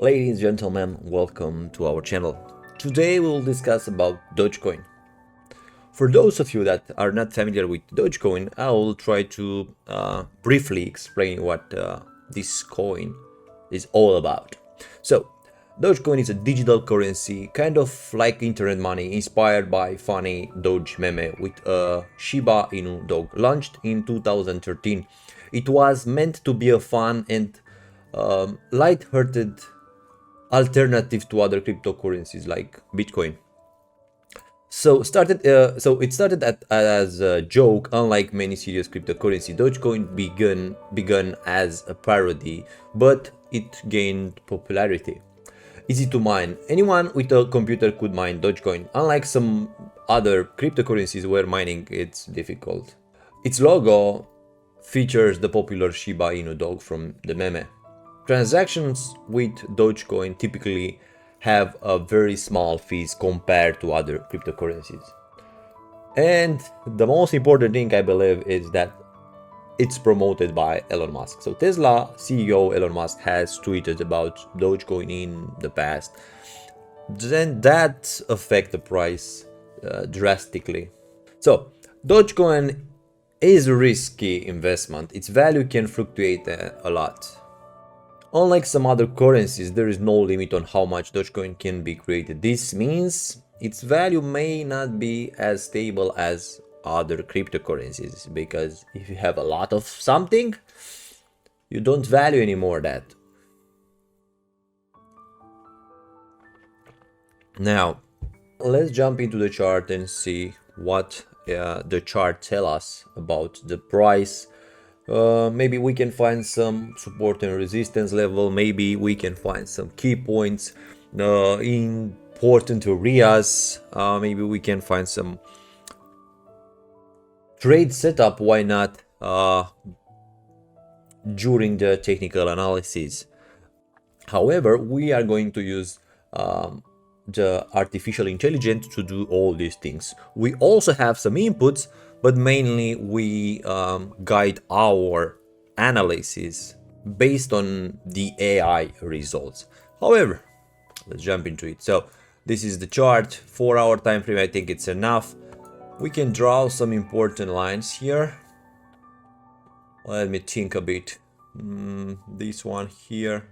Ladies and gentlemen, welcome to our channel. Today we will discuss about Dogecoin. For those of you that are not familiar with Dogecoin, I will try to briefly explain what this coin is all about. So, Dogecoin is a digital currency, kind of like internet money, inspired by funny Doge meme with a Shiba Inu dog, launched in 2013. It was meant to be a fun and light-hearted alternative to other cryptocurrencies like Bitcoin. So it started as a joke. Unlike many serious cryptocurrency, Dogecoin began as a parody, but it gained popularity. Easy to mine. Anyone with a computer could mine Dogecoin, unlike some other cryptocurrencies where mining it's difficult. Its logo features the popular Shiba Inu dog from the meme. Transactions with Dogecoin typically have a very small fees compared to other cryptocurrencies. And the most important thing I believe is that it's promoted by Elon Musk. So Tesla CEO Elon Musk has tweeted about Dogecoin in the past. Then that affect the price drastically. So Dogecoin is a risky investment. Its value can fluctuate a lot. Unlike some other currencies, there is no limit on how much Dogecoin can be created. This means its value may not be as stable as other cryptocurrencies, because if you have a lot of something, you don't value anymore that. Now, let's jump into the chart and see what the chart tells us about the price. Maybe we can find some support and resistance level. Maybe we can find some key points, important areas. Maybe we can find some trade setup. Why not during the technical analysis? However, we are going to use the artificial intelligence to do all these things. We also have some inputs, but mainly we guide our analysis based on the AI results. However, let's jump into it. So this is the chart, 4-hour time frame. I think it's enough. We can draw some important lines here. Let me think a bit. This one here.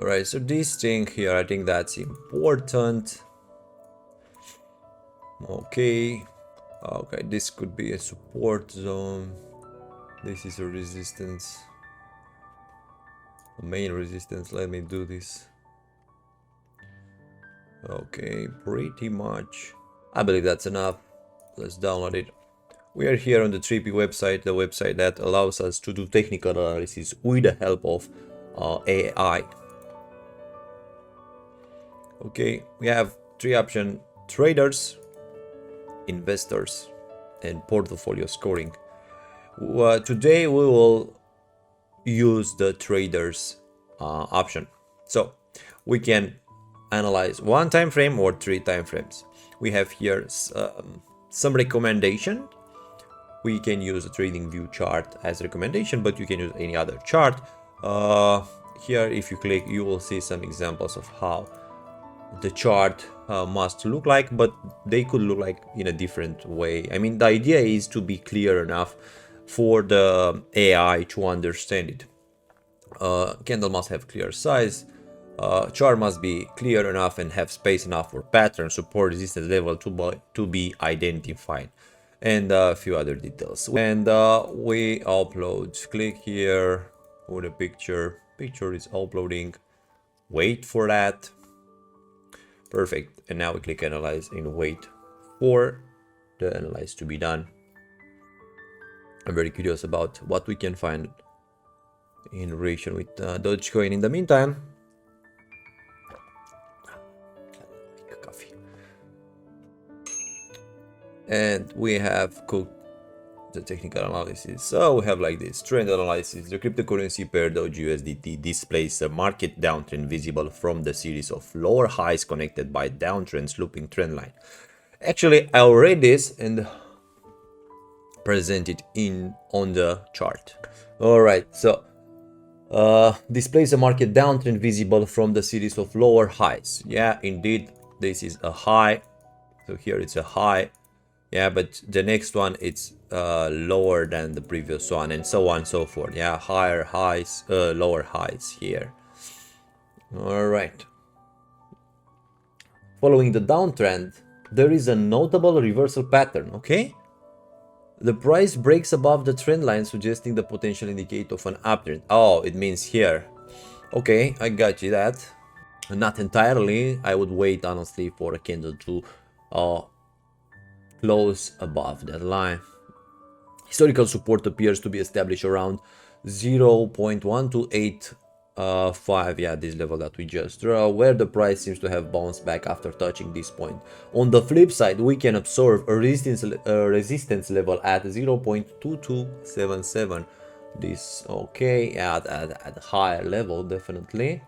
All right, so this thing here, I think that's important. Okay, this could be a support zone. This is a resistance, a main resistance. Let me do this. Okay, pretty much. I believe that's enough. Let's download it. We are here on the 3P website, the website that allows us to do technical analysis with the help of AI. Okay, we have three options: traders, investors, and portfolio scoring. Today we will use the traders option. So we can analyze one time frame or three time frames. We have here some recommendation. We can use a trading view chart as recommendation, but you can use any other chart. Here, if you click, you will see some examples of how the chart must look like, but they could look like in a different way. I mean, the idea is to be clear enough for the AI to understand it. Candle must have clear size. Chart must be clear enough and have space enough for pattern, support, resistance level to be identified, and a few other details. And we upload. Click here with a picture. Picture is uploading. Wait for that. Perfect. And now we click analyze and wait for the analyze to be done. I'm very curious about what we can find in relation with Dogecoin. In the meantime, coffee. And we have cooked the technical analysis. So we have like this trend analysis. The cryptocurrency pair Doge USDT displays a market downtrend visible from the series of lower highs connected by downtrend looping trend line. Actually, I will read this and present it on the chart. All right, so displays a market downtrend visible from the series of lower highs. Yeah, indeed, this is a high. So here it's a high. Yeah, but the next one it's lower than the previous one, and so on and so forth. Yeah, higher highs, lower highs here. All right. Following the downtrend, there is a notable reversal pattern. Okay. The price breaks above the trend line, suggesting the potential indicator of an uptrend. Oh, it means here. Okay, I got you that. Not entirely. I would wait honestly for a candle to close above that line. Historical support appears to be established around 0.1285, yeah, this level that we just draw, where the price seems to have bounced back after touching this point. On the flip side, we can observe a resistance level at 0.2277. This, okay, at higher level, definitely.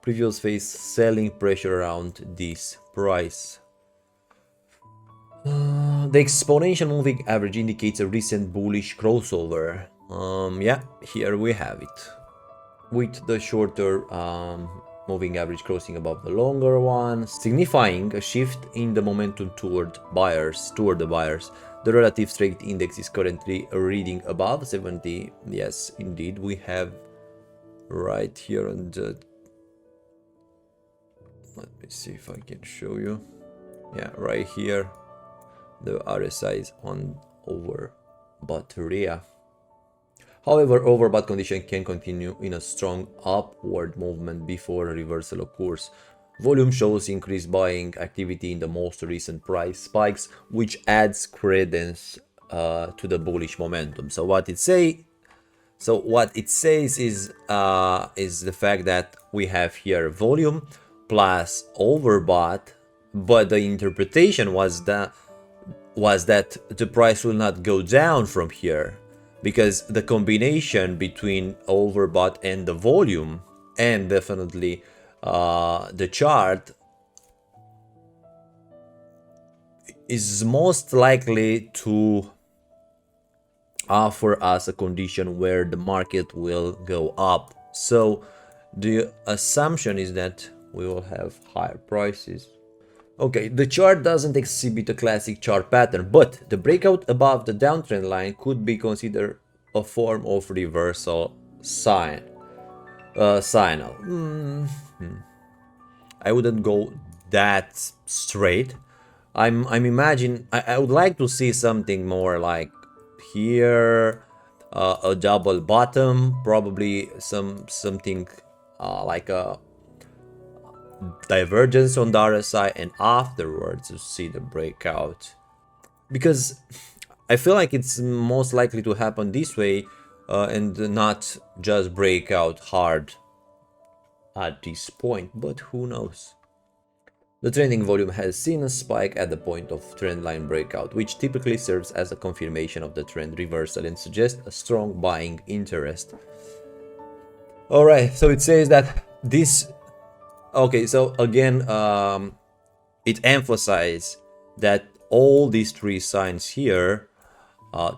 Previous phase selling pressure around this price. The exponential moving average indicates a recent bullish crossover. Yeah, here we have it. With the shorter moving average crossing above the longer one, signifying a shift in the momentum toward the buyers. The relative strength index is currently reading above 70. Yes, indeed, we have right here on the... Let me see if I can show you. Yeah, right here. The RSI is on overbought area. However, overbought condition can continue in a strong upward movement before a reversal occurs. Volume shows increased buying activity in the most recent price spikes, which adds credence to the bullish momentum. So what it says is the fact that we have here volume plus overbought, but the interpretation was that the price will not go down from here, because the combination between overbought and the volume, and definitely the chart, is most likely to offer us a condition where the market will go up. So the assumption is that we will have higher prices. Okay, the chart doesn't exhibit a classic chart pattern, but the breakout above the downtrend line could be considered a form of reversal signal. I wouldn't go that straight. I would like to see something more like here, a double bottom, probably something like a divergence on the RSI, and afterwards you see the breakout, because I feel like it's most likely to happen this way and not just break out hard at this point, but who knows. The trending volume has seen a spike at the point of trend line breakout, which typically serves as a confirmation of the trend reversal and suggests a strong buying interest. Alright, so it says that this... Okay, so again, it emphasizes that all these three signs here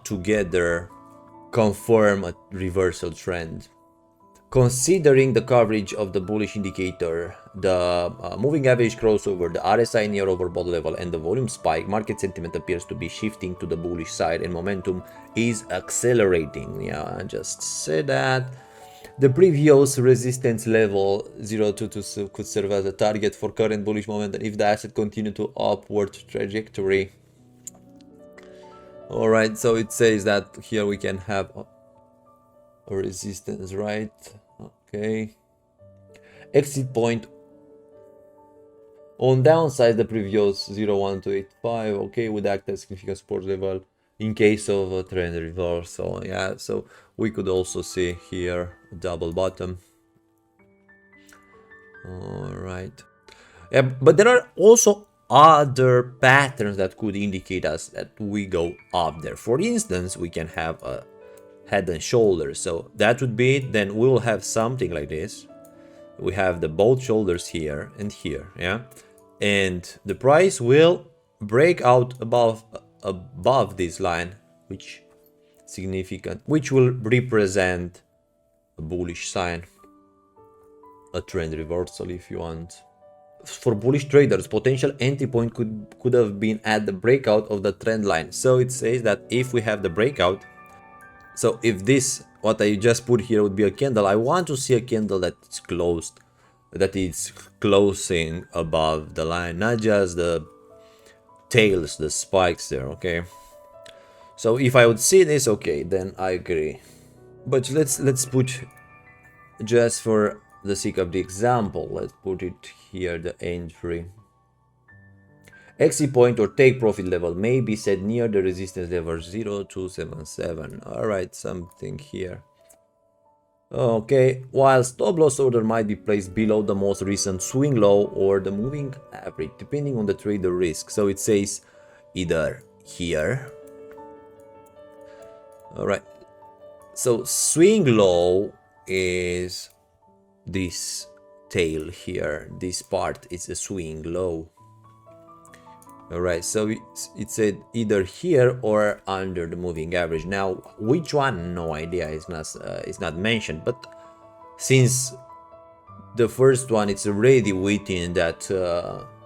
together confirm a reversal trend. Considering the coverage of the bullish indicator, the moving average crossover, the RSI near overbought level, and the volume spike, market sentiment appears to be shifting to the bullish side and momentum is accelerating. Yeah, I just said that. The previous resistance level 0.22 could serve as a target for current bullish momentum if the asset continues to upward trajectory. Alright, so it says that here we can have a resistance, right? Okay. Exit point on downside, the previous 0.1285, okay, would act as significant support level in case of a trend reversal. Yeah, so we could also see here a double bottom. All right. Yeah, but there are also other patterns that could indicate us that we go up there. For instance, we can have a head and shoulders. So that would be it. Then we will have something like this. We have the both shoulders here and here, yeah, and the price will break out above this line, which will represent a bullish sign, a trend reversal if you want. For bullish traders, potential entry point could have been at the breakout of the trend line. So it says that if we have the breakout, so if this, what I just put here would be a candle, I want to see a candle that's closed, that it's closing above the line, not just the tails, the spikes there, okay? So if I would see this, okay, then I agree. But let's put, just for the sake of the example, let's put it here, the entry. Exit point or take profit level may be set near the resistance level 0277. Alright, something here. Okay, while stop loss order might be placed below the most recent swing low or the moving average, depending on the trader risk. So it says either here. Alright, so swing low is this tail here. This part is a swing low. Alright, so it said either here or under the moving average. Now, which one? No idea. It's not mentioned. But since the first one it's already within that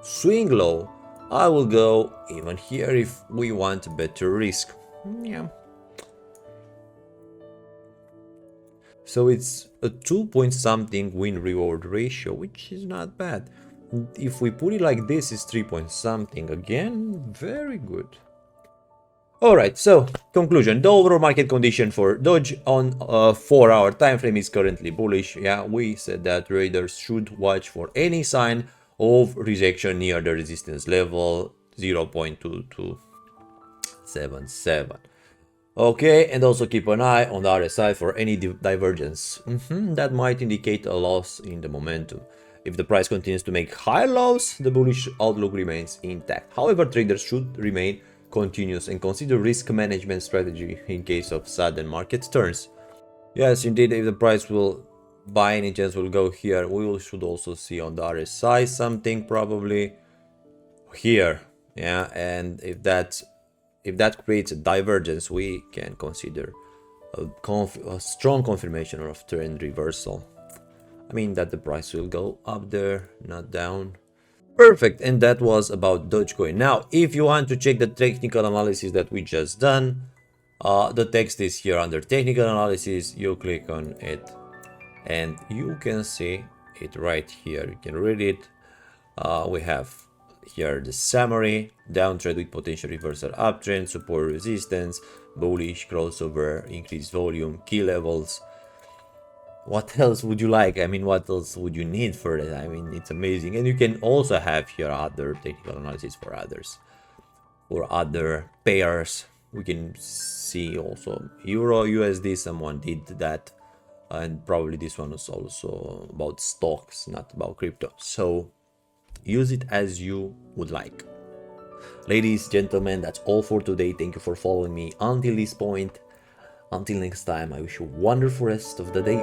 swing low, I will go even here if we want a better risk. Yeah. So it's a 2 point something win reward ratio, which is not bad. If we put it like this, it's 3 point something. Again, very good. Alright, so conclusion. The overall market condition for Doge on a 4-hour time frame is currently bullish. Yeah, we said that traders should watch for any sign of rejection near the resistance level 0.2277. Okay, and also keep an eye on the RSI for any divergence. That might indicate a loss in the momentum. If the price continues to make higher lows, the bullish outlook remains intact. However, traders should remain continuous and consider risk management strategy in case of sudden market turns. Yes, indeed, if the price will, by any chance, will go here, we should also see on the RSI something probably here. Yeah, and if that creates a divergence, we can consider a strong confirmation of trend reversal. I mean that the price will go up there, not down. Perfect, and that was about Dogecoin. Now, if you want to check the technical analysis that we just done, the text is here under technical analysis. You click on it and you can see it right here. You can read it. We have here the summary: downtrend with potential reversal, uptrend, support, resistance, bullish, crossover, increased volume, key levels. What else would you like? I mean, what else would you need for it? I mean, it's amazing. And you can also have here other technical analysis for others, or other pairs. We can see also Euro, USD, someone did that. And probably this one is also about stocks, not about crypto. So use it as you would like. Ladies, gentlemen, that's all for today. Thank you for following me until this point. Until next time, I wish you a wonderful rest of the day.